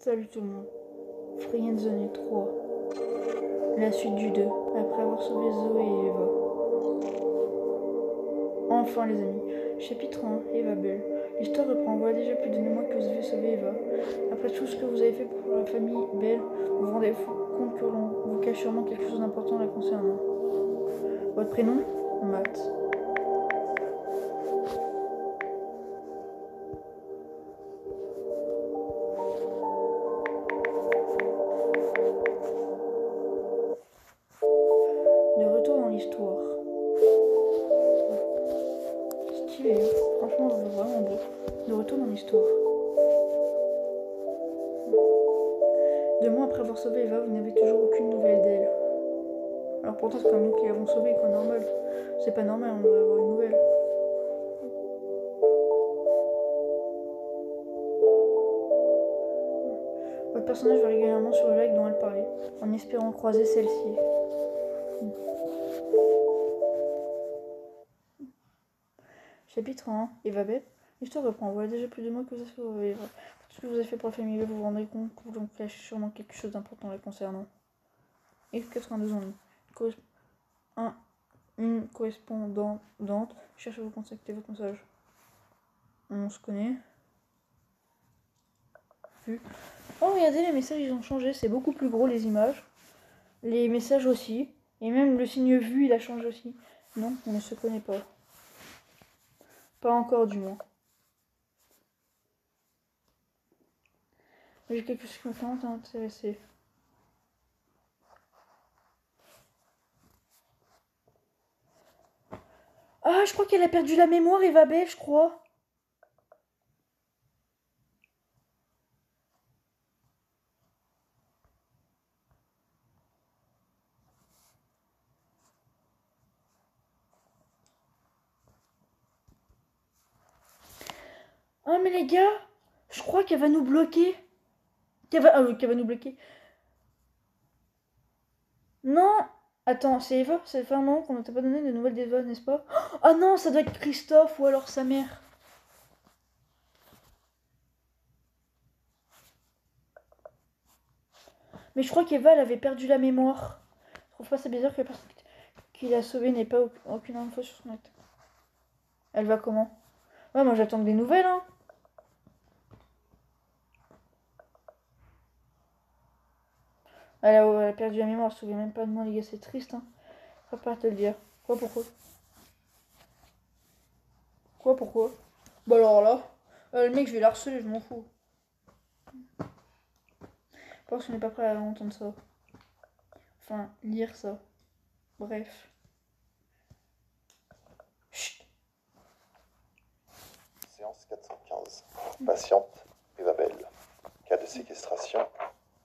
Salut tout le monde. Friendzone 3. La suite du 2. Après avoir sauvé Zoé et Eva. Enfin les amis. Chapitre 1. Eva Belle. L'histoire reprend. Voilà déjà plus de 2 mois que vous avez sauvé Eva. Après tout ce que vous avez fait pour la famille Belle, vous vous rendez compte que l'on vous cache sûrement quelque chose d'important la concernant. Votre prénom? Matt. De retour dans l'histoire. Stylé, hein. Franchement, c'est vraiment beau. De retour dans l'histoire. 2 mois après avoir sauvé Eva, vous n'avez toujours aucune nouvelle d'elle. Alors pourtant, c'est comme nous qui l'avons sauvée, quoi, normal. C'est pas normal, on devrait avoir une nouvelle. Votre personnage va régulièrement sur le lac dont elle parlait, en espérant croiser celle-ci. Chapitre 1. Eva Belle. L'histoire reprend. Voilà déjà plus de mois que vous avez sauvé Eva. Tout ce que vous avez fait pour la famille, vous vous rendrez compte que vous cache sûrement quelque chose d'important la concernant. X92 en ligne. Une correspondante cherche à vous contacter votre message. On se connaît. Vu. Oh, regardez, les messages, ils ont changé. C'est beaucoup plus gros, les images. Les messages aussi. Et même le signe vu, il a changé aussi. Non, on ne se connaît pas. Pas encore, du moins. J'ai quelque chose qui m'a vraiment intéressé. Ah, je crois qu'elle a perdu la mémoire, Eva Belle, je crois. Ah, mais les gars, je crois qu'elle va nous bloquer. Qu'elle va nous bloquer. Non. Attends, c'est Eva? Ça fait un moment qu'on ne t'a pas donné de nouvelles d'Eva, n'est-ce pas? Ah non, ça doit être Christophe ou alors sa mère. Mais je crois qu'Eva, elle avait perdu la mémoire. Je trouve pas ça bizarre que la personne qui l'a sauvée n'ait pas aucune info sur son acte. Elle va comment? Ouais, moi j'attends des nouvelles, hein. Elle a perdu la mémoire, elle se souvient même pas de moi, les gars, c'est triste, hein. Je vais pas te le dire. Quoi, pourquoi? Quoi, pourquoi? Bah alors là, le mec, je vais la harceler, je m'en fous. Je pense qu'on n'est pas prêt à entendre ça. Enfin, lire ça. Bref. Chut. Séance 415. Patiente, Eva Belle. Cas de séquestration,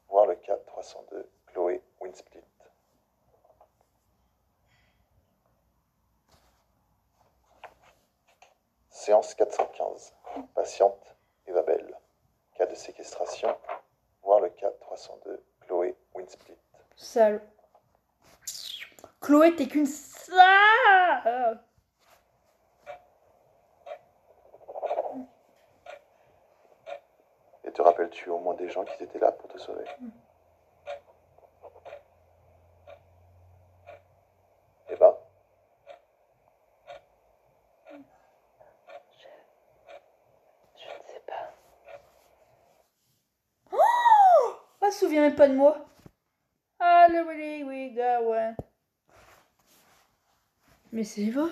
voir le cas 302, Chloé Winsplit. Séance 415. Patiente, Eva Belle. Cas de séquestration, voir le cas 302, Chloé Winsplit. Sale. Chloé, t'es qu'une sale. Et te rappelles-tu au moins des gens qui étaient là pour te sauver? Eva? Je ne sais pas. Oh, elle se souvient même pas de moi. Ah, le really we go, ouais. Mais c'est Eva.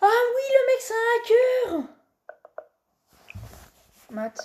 Ah oui, le mec, c'est un hacker. Matt.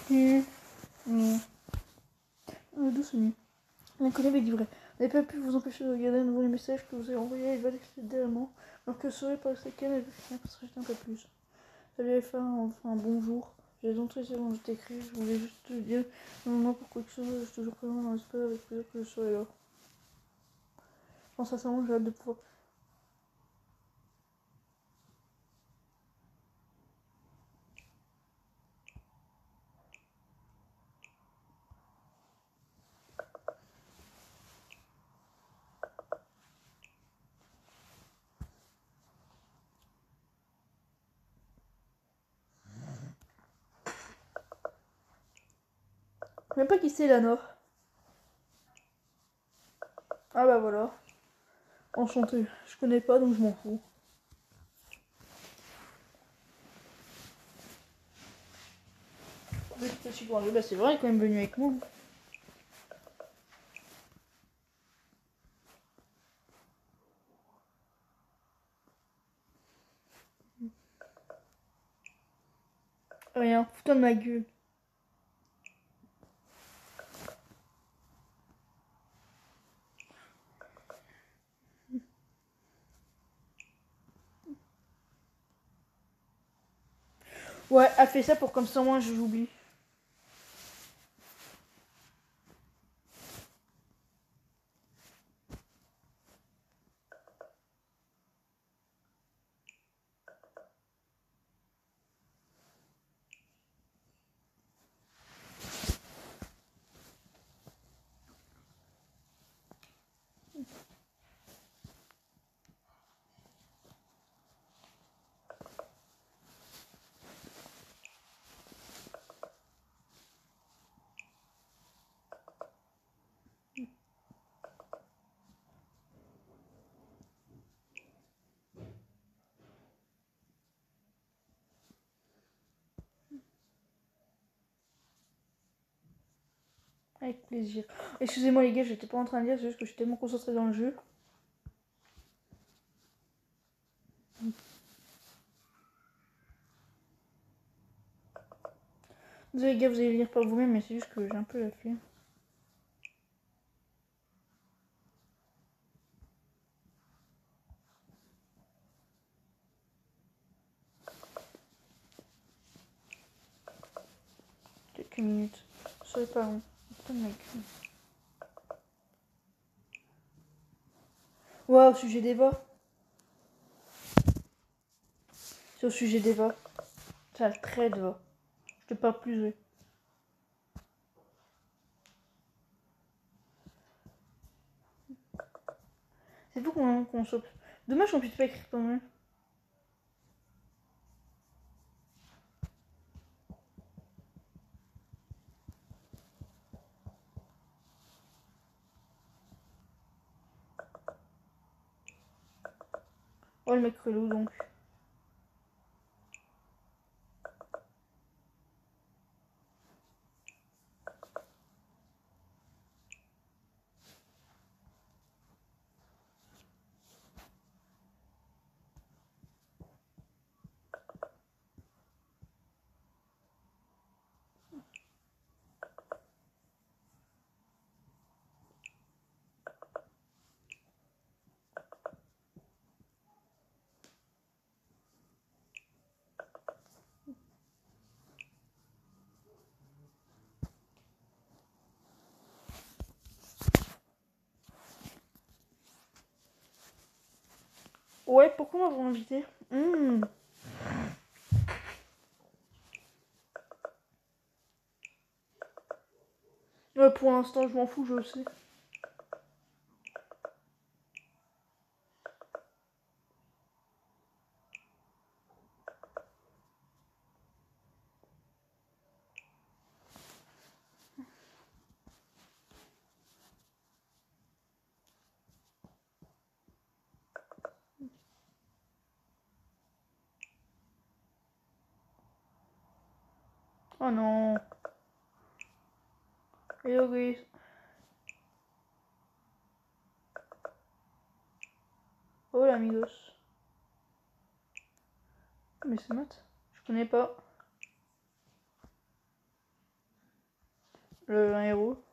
Douce nuit. L'inconnu avait dit vrai. Vous n'avez pas pu vous empêcher de regarder à nouveau les messages que vous avez envoyés à Eva accidentellement, alors que le soleil paraissait calme et rien parce que j'étais un peu plus. Salut Alpha, enfin bonjour. J'ai donc essayé quand je t'écris, je voulais juste te dire, non, pour quoi que ce soit, je suis toujours présent dans l'espace avec plaisir que je serai là. Je pense sincèrement que j'ai hâte de pouvoir. Je sais même pas qui c'est Lanor. Ah bah voilà. Enchanté. Je connais pas donc je m'en fous. Petit grand bah c'est vrai, il est quand même venu avec moi. Rien, putain de ma gueule. Ouais, elle fait ça pour comme ça moi je l'oublie. Avec plaisir. Excusez-moi les gars, j'étais pas en train de dire, c'est juste que je suis tellement concentrée dans le jeu. Désolé les gars, vous allez lire par vous-même, mais c'est juste que j'ai un peu la flemme. Quelques minutes. Ça pas long. Putain de ma gueule. Ouais, au sujet d'Eva. C'est au sujet d'Eva. Ça le trait d'Eva. Je te parle plus. C'est fou qu'on soit. Dommage qu'on puisse pas écrire quand même. Oh le mec relou donc. Ouais, pourquoi m'avoir invité Ouais, pour l'instant, je m'en fous, je le sais. Oh non. Hello guys. Hola amigos. Mais c'est Matt. Je connais pas. un héros.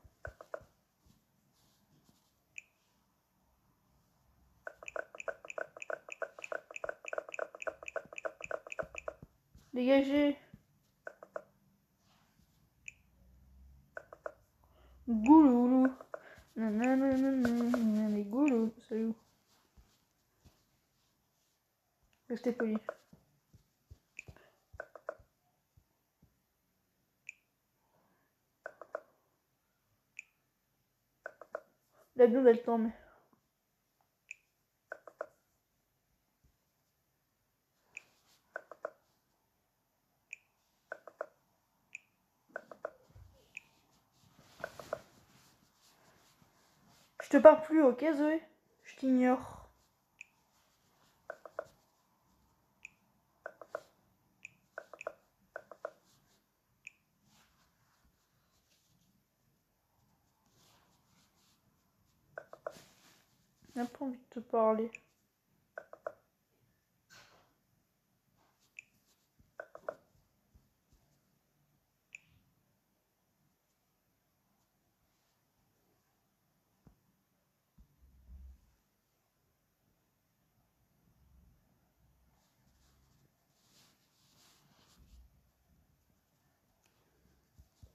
Dégagez. Gouloulou. Nananana, les goulous. Salut. Restez poli. La blonde elle tombe. Je te parle plus, ok Zoé? Je t'ignore. J'ai pas envie de te parler.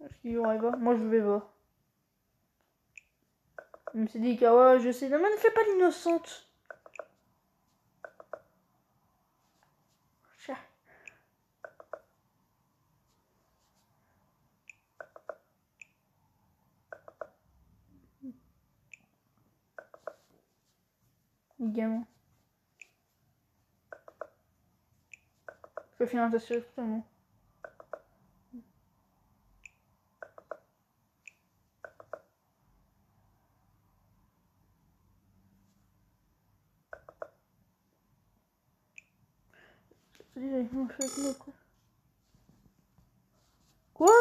Est-ce qu'il y aurait pas? Moi je vais pas. Il me s'est dit qu'Awa, je sais. Non mais ne fais pas l'innocente. Chat. Gamin. Je peux finir ta série totalement. Je te dis, avec moi, je fais avec moi, quoi?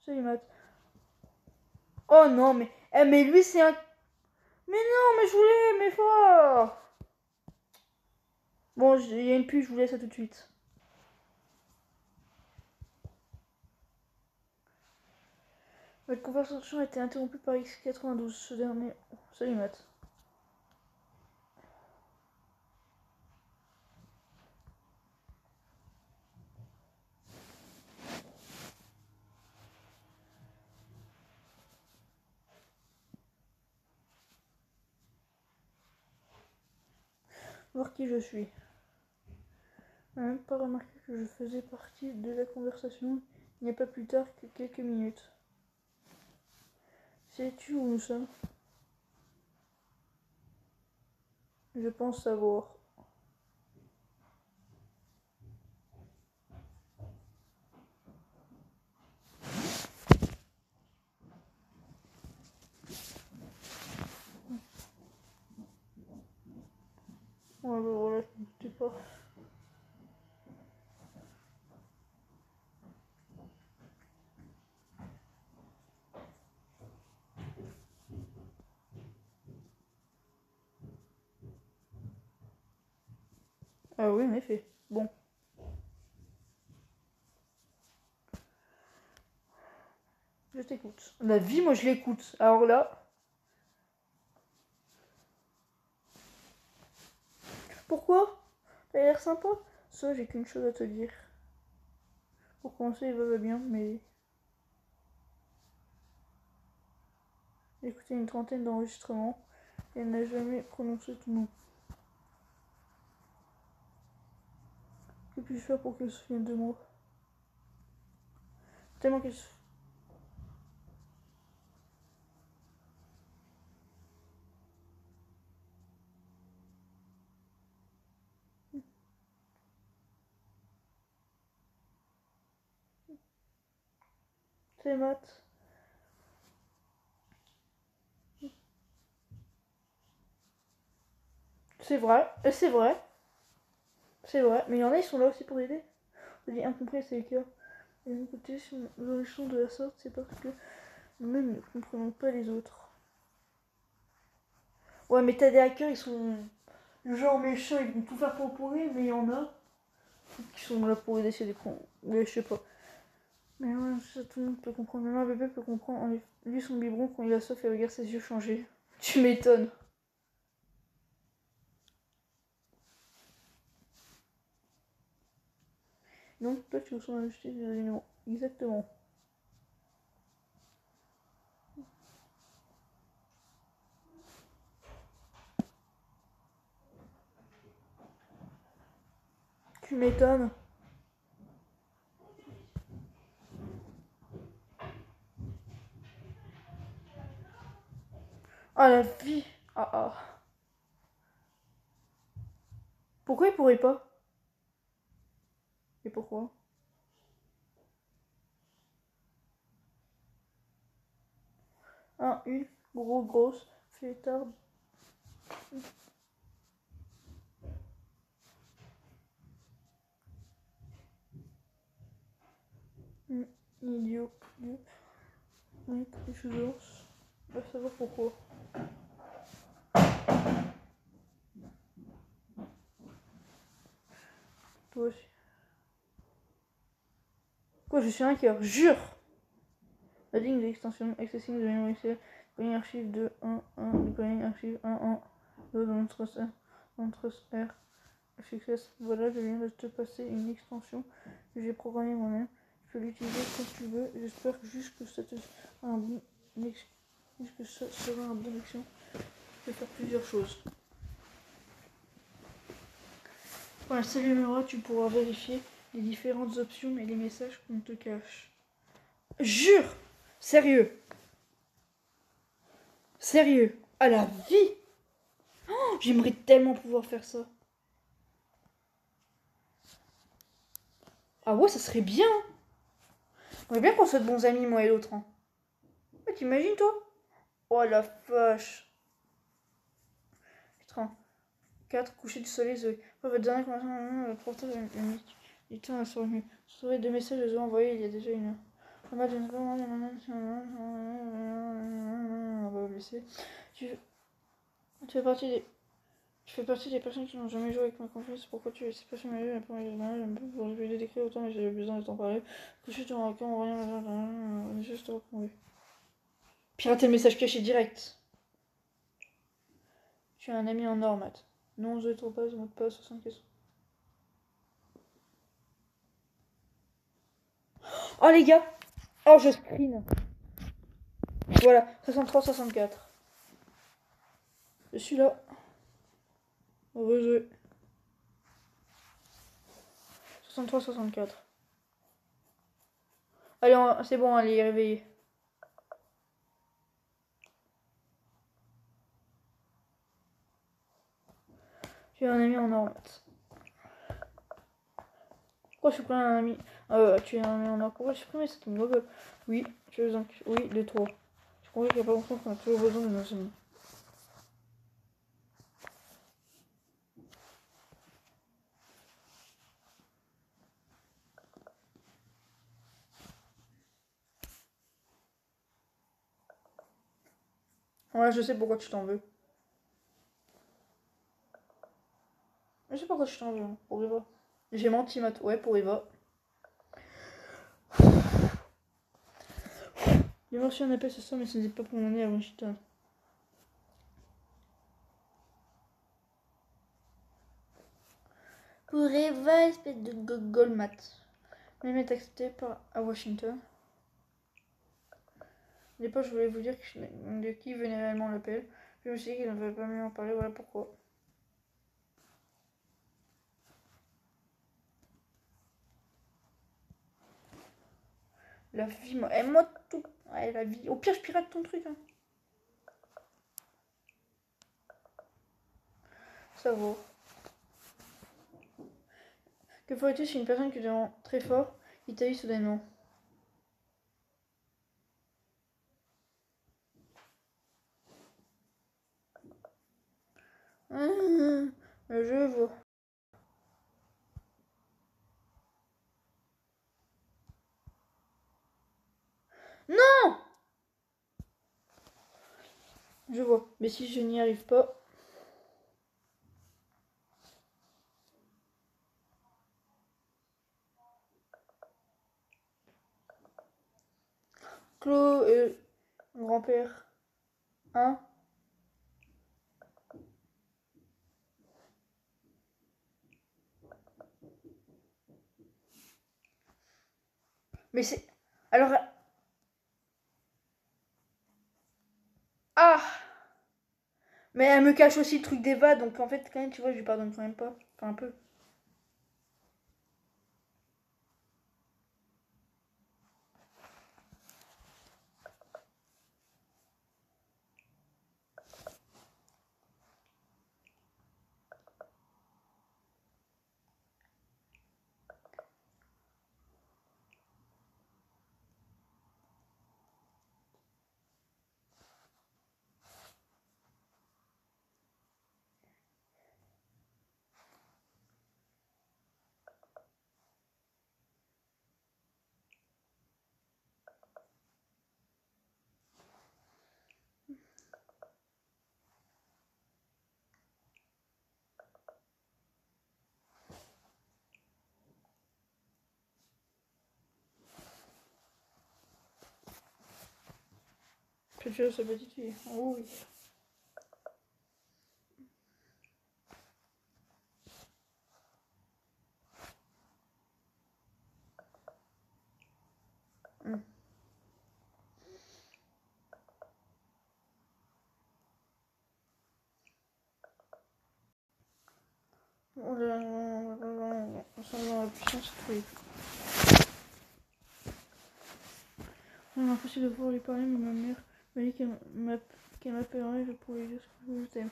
C'est les maths. Oh non, mais. Eh, mais lui, c'est un. Mais non, mais je voulais, mais fort. Bon, il y a une pub, je vous laisse ça tout de suite. Votre conversation a été interrompue par X92. Ce dernier. Salut, Matt. Voir qui je suis. Je n'ai même pas remarqué que je faisais partie de la conversation il n'y a pas plus tard que quelques minutes. Sais-tu où nous sommes? Je pense savoir. Ouais, bah voilà, je ne sais pas. Ah oui, en effet. Bon. Je t'écoute. La vie, moi, je l'écoute. Alors là... Pourquoi? T'as l'air sympa? Ça, j'ai qu'une chose à te dire. Pour commencer, il va bien, mais... J'ai écouté une trentaine d'enregistrements et elle n'a jamais prononcé ton nom. Que puis-je faire pour qu'elle se souvienne de moi? Tellement qu'elle se... C'est Matt. C'est vrai, c'est vrai. C'est vrai, mais il y en a, ils sont là aussi pour aider. Je dis incompris, c'est le cas. Et d'un côté, si nous agissons de la sorte, c'est parce que nous-mêmes ne comprenons pas les autres. Ouais, mais t'as des hackers, ils sont le genre méchants, ils vont tout faire pour pourrir, mais il y en a qui sont là pour aider, c'est des cons. Ouais, je sais pas. Mais ouais, ça tout le monde peut comprendre. Même un bébé peut comprendre. Lui son biberon quand il a soif et regarde ses yeux changer. Tu m'étonnes. Donc toi tu ressembles à acheter des animaux. Exactement. Tu m'étonnes. Ah la vie. Ah ah. Pourquoi il pourrait pas? Et pourquoi? Une grosse fêtarde. Idiot. Mec, les choses. Va savoir pourquoi. Toi aussi. Quoi, je suis un cœur, jure! La ligne d'extension accessing de l'université, deploying archive 2.1.1, deploying archive 1.1, entre R, success. Voilà, je viens de te passer une extension que j'ai programmée moi-même. Tu peux l'utiliser quand tu veux. J'espère juste que ça sera un bon action. Je peux faire plusieurs choses. Pour installer Mura, tu pourras vérifier les différentes options et les messages qu'on te cache. Jure! Sérieux! Sérieux! À la vie! Oh, j'aimerais tellement pouvoir faire ça. Ah ouais, ça serait bien! J'aimerais bien qu'on soit de bons amis, moi et l'autre. Hein. Ouais, t'imagines, toi? Oh la vache! 4. Coucher du soleil, Zoé. Votre dernière conversation, le portage du temps à sur le souris de messages que j'ai envoyés il y a déjà une heure. On va blesser. Tu fais partie des. Tu fais partie des personnes qui n'ont jamais joué avec ma confiance. Pourquoi tu es si passionné la première journée? Pour lui décrire autant, mais j'ai besoin de t'en parler. Coucher ton raquin, en voyant juste reprendre. Pirater le message caché direct. Tu as un ami en or, Matt. Non, je ne trouve pas, mot de passe, 60 questions. Oh les gars! Oh, je screen. Voilà, 63-64. Je suis là. Rejouer. 63-64. Allez, c'est bon, allez, réveillez. Tu as un ami en or. Pourquoi je supprime un ami? Tu es un ami en or. Pourquoi je supprime cette nouvelle? Oui, tu veux un... Oui, de toi. Je crois qu'il n'y a pas longtemps qu'on a toujours besoin de nos amis. Ouais, je sais pourquoi tu t'en veux. Je sais pourquoi tu t'en veux, pour Eva. J'ai menti, Matt. Ouais, pour Eva. J'ai reçu un appel ce soir, mais ce n'est pas pour m'emmener à Washington. Pour Eva, espèce de gogol, Matt. Même est accepté à Washington. À l'époque, je voulais vous dire de qui venait réellement l'appel. Je me suis dit qu'il ne fallait pas mieux en parler, voilà pourquoi. La vie, moi tout. Ouais, la vie. Au pire, je pirate ton truc. Hein. Ça vaut. Que ferais-tu si une personne qui te rend très fort, qui t'a eu soudainement? Je vois. Non! Je vois. Mais si je n'y arrive pas... Chloé, mon grand-père. Hein? Mais c'est... Alors... Ah! Mais elle me cache aussi le truc d'Eva, donc en fait, quand même, tu vois, je lui pardonne quand même pas. Enfin, un peu. Je te jure, sa petite fille. Oh oui. Oh là là, on sent dans la puissance, oui. C'est impossible de pouvoir lui parler, mais ma mère m'a dit qu'elle m'appellerait pour lui dire ce que je t'aime.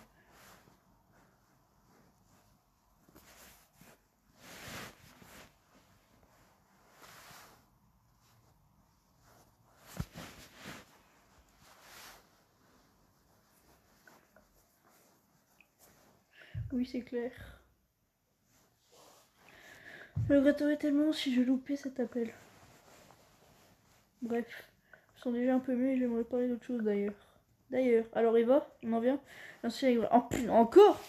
Oui, c'est clair. Je le regretterais tellement si je loupais cet appel. Bref, je sens déjà un peu mieux et j'aimerais parler d'autre chose d'ailleurs. D'ailleurs, alors Eva, on en vient. Ainsi, encore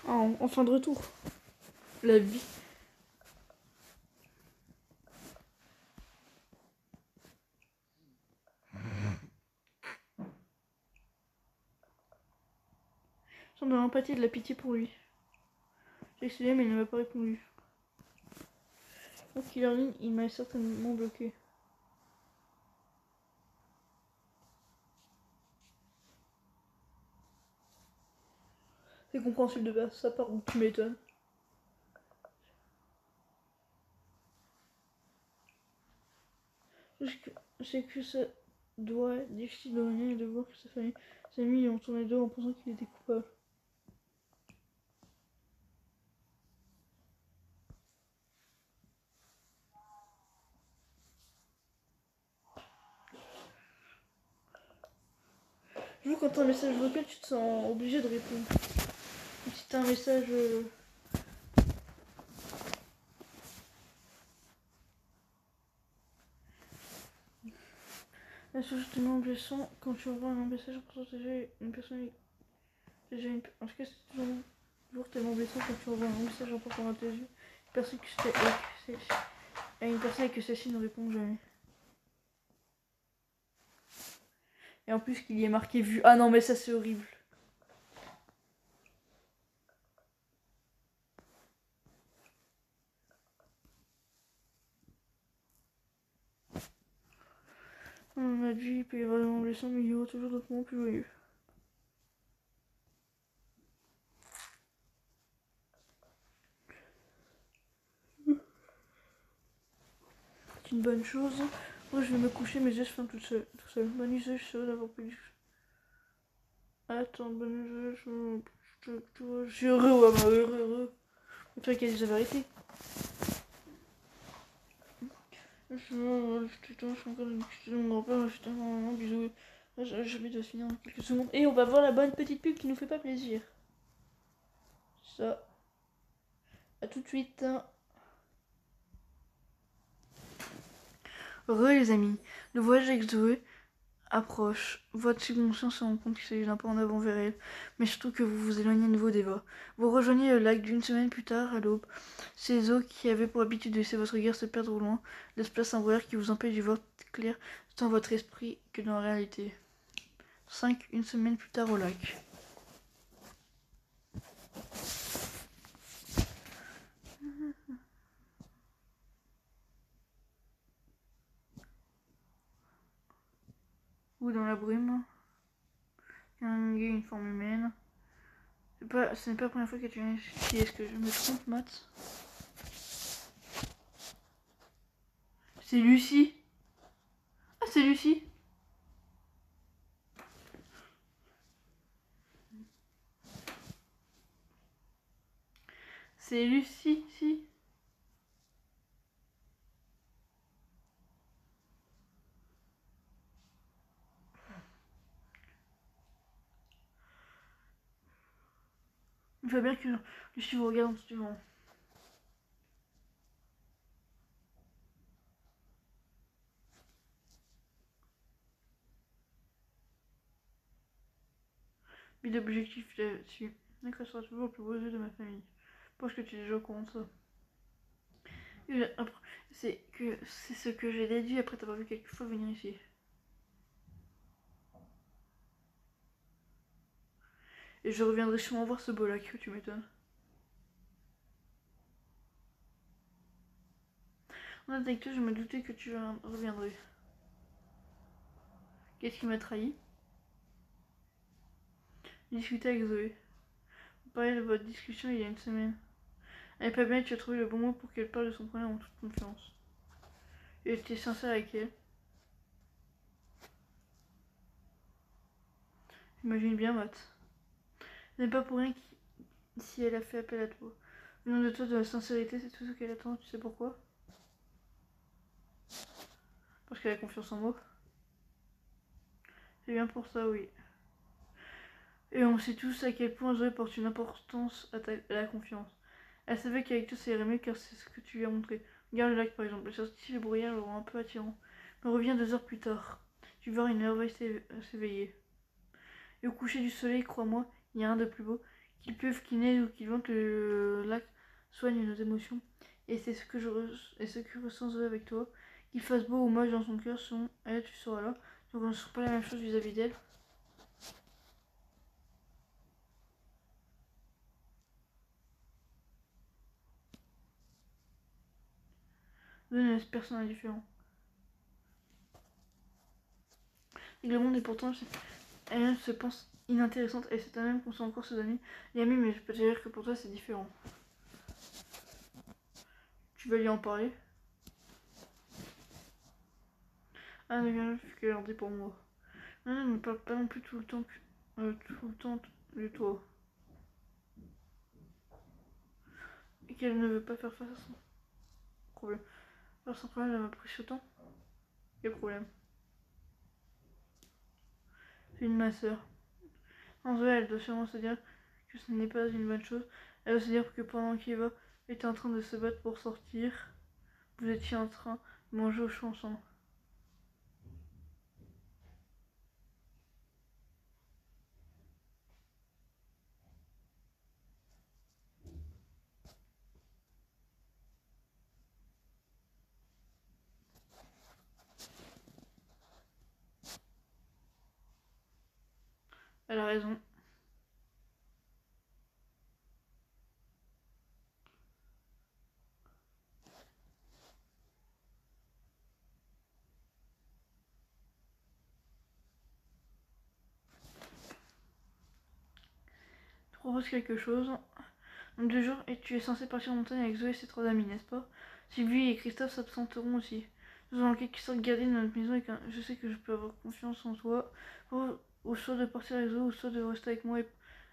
en fin de retour. La vie. Je sens de l'empathie et de la pitié pour lui. J'ai essayé mais il ne m'a pas répondu. Donc il m'a certainement bloqué. C'est compréhensible de sa part, ou tu m'étonnes. Je sais que ça doit être difficile de rien et de voir que sa famille, ses amis ont tourné dehors en pensant qu'il était coupable. Du coup, quand t'as un message vocal, tu te sens obligé de répondre. Et si t'as un message... La chose tellement blessant quand tu envoies un message pour protéger une personne... En tout cas, c'est toujours tellement blessant quand tu envoies un message important à tes yeux. Une personne à une personne et que celle-ci ne répond jamais. Et en plus qu'il y ait marqué vu. Ah non mais ça c'est horrible. On a dit il peut y avoir des moments blessants mais il y aura toujours d'autres moments plus joyeux. C'est une bonne chose. Moi je vais me coucher mais je ferme toute seule. Bonne nuit, je suis sûre d'avoir plus. Attends, bonne nuit, je suis heureux, ouais, heureux. Le truc qu'il y a des vérités. Je suis encore une discussion de mon grand-père, je tellement bisous. J'ai envie de finir en quelques secondes. Et on va voir la bonne petite pub qui nous fait pas plaisir. Ça. A tout de suite. Re les amis. Le voyage avec Zoé approche. Votre subconscient se rend compte qu'il s'agit d'un pas en avant vers elle, mais surtout que vous vous éloignez de nouveau d'Eva. Vous rejoignez le lac d'une semaine plus tard, à l'aube. Ces eaux qui avaient pour habitude de laisser votre regard se perdre au loin, l'espace temporaire qui vous empêche d'y voir clair tant dans votre esprit que dans la réalité. 5. Une semaine plus tard au lac. Ou dans la brume. Un gars, une forme humaine. Ce n'est pas la première fois que tu viens ici. Est-ce que je me trompe, Matt? C'est Lucie. Ah, c'est Lucie. C'est Lucie, si. Il faut bien que Lucie vous regarde en suivant. Mais l'objectif là-dessus. D'accord, sera toujours le plus beau jeu de ma famille. Parce que tu es déjà au courant de ça. C'est ce que j'ai déduit après t'avoir vu quelques fois venir ici. Et je reviendrai sûrement voir ce beau lac, tu m'étonnes. En avec toi, je me doutais que tu reviendrais. Qu'est-ce qui m'a trahi? Discuter avec Zoé. Vous parlez de votre discussion il y a une semaine. Elle est pas bien, tu as trouvé le bon mot pour qu'elle parle de son problème en toute confiance. Et tu es sincère avec elle. J'imagine bien, Matt. Ce n'est pas pour rien si elle a fait appel à toi. Venant de toi, de la sincérité, c'est tout ce qu'elle attend. Tu sais pourquoi? Parce qu'elle a confiance en moi. C'est bien pour ça, oui. Et on sait tous à quel point Zoé porte une importance à la confiance. Elle savait qu'avec toi ça irait mieux car c'est ce que tu lui as montré. Regarde le lac par exemple, le le brouillard le rend un peu attirant. Mais reviens 2 heures plus tard. Tu verras une merveille s'éveiller. Et au coucher du soleil, crois-moi, il n'y a rien de plus beau. Qu'il pleuve, qu'il neige ou qu'il vente, que le lac soigne nos émotions. Et c'est ce que ressent Zoé avec toi. Qu'il fasse beau ou moche dans son cœur, selon elle, tu seras là. Donc on ne sera pas la même chose vis-à-vis d'elle. Zoé ne laisse personne indifférent. Et le monde est pourtant, elle se pense inintéressante et c'est à même qu'on sait encore se donner. Et ami, mais je peux te dire que pour toi c'est différent. Tu vas lui en parler? Ah mais bien, je qu'elle en dit pour moi. Non, non, ne parle pas non plus tout le temps de toi. Et qu'elle ne veut pas faire face à son problème. Alors son problème, elle m'a pris ce temps. Quel problème? C'est une ma soeur. En vrai, elle doit sûrement se dire que ce n'est pas une bonne chose. Elle doit se dire que pendant qu'Eva était en train de se battre pour sortir, vous étiez en train de manger au chaud ensemble. Elle a raison. Je propose quelque chose. Dans 2 jours, et tu es censé partir en montagne avec Zoé et ses 3 amis, n'est-ce pas? Sylvie et Christophe s'absenteront aussi. Nous allons en quelque sorte garder notre maison et je sais que je peux avoir confiance en toi. Ou soit de partir avec Zoé, ou soit de rester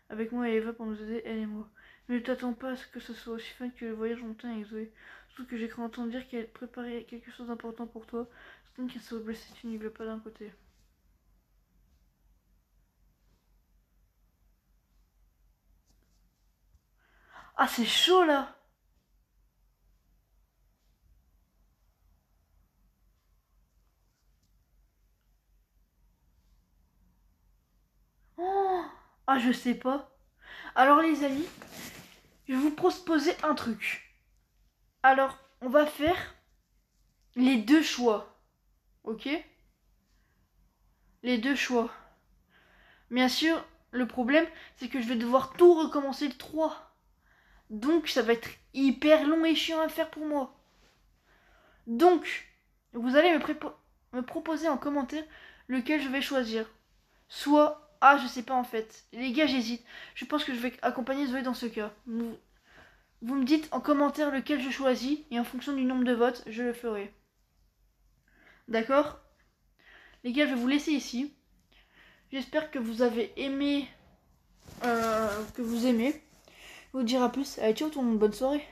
avec moi et Eva pour nous aider, elle et moi. Mais ne t'attends pas à ce que ce soit aussi fun que le voyage en montagne avec Zoé. Surtout que j'ai cru entendre dire qu'elle préparait quelque chose d'important pour toi. Certaine qu'elle serait blessée, tu n'y veux pas d'un côté. Ah, c'est chaud là! Ah, je sais pas. Alors les amis, je vais vous proposer un truc. Alors, on va faire les deux choix. Ok? Les deux choix. Bien sûr, le problème, c'est que je vais devoir tout recommencer le 3. Donc, ça va être hyper long et chiant à faire pour moi. Donc, vous allez me proposer en commentaire lequel je vais choisir. Soit, ah, je sais pas en fait. Les gars, j'hésite. Je pense que je vais accompagner Zoé dans ce cas. Vous me dites en commentaire lequel je choisis et en fonction du nombre de votes, je le ferai. D'accord? Les gars, je vais vous laisser ici. J'espère que vous avez aimé. Que vous aimez. Je vous dire à plus. Allez, ciao tout le monde, bonne soirée.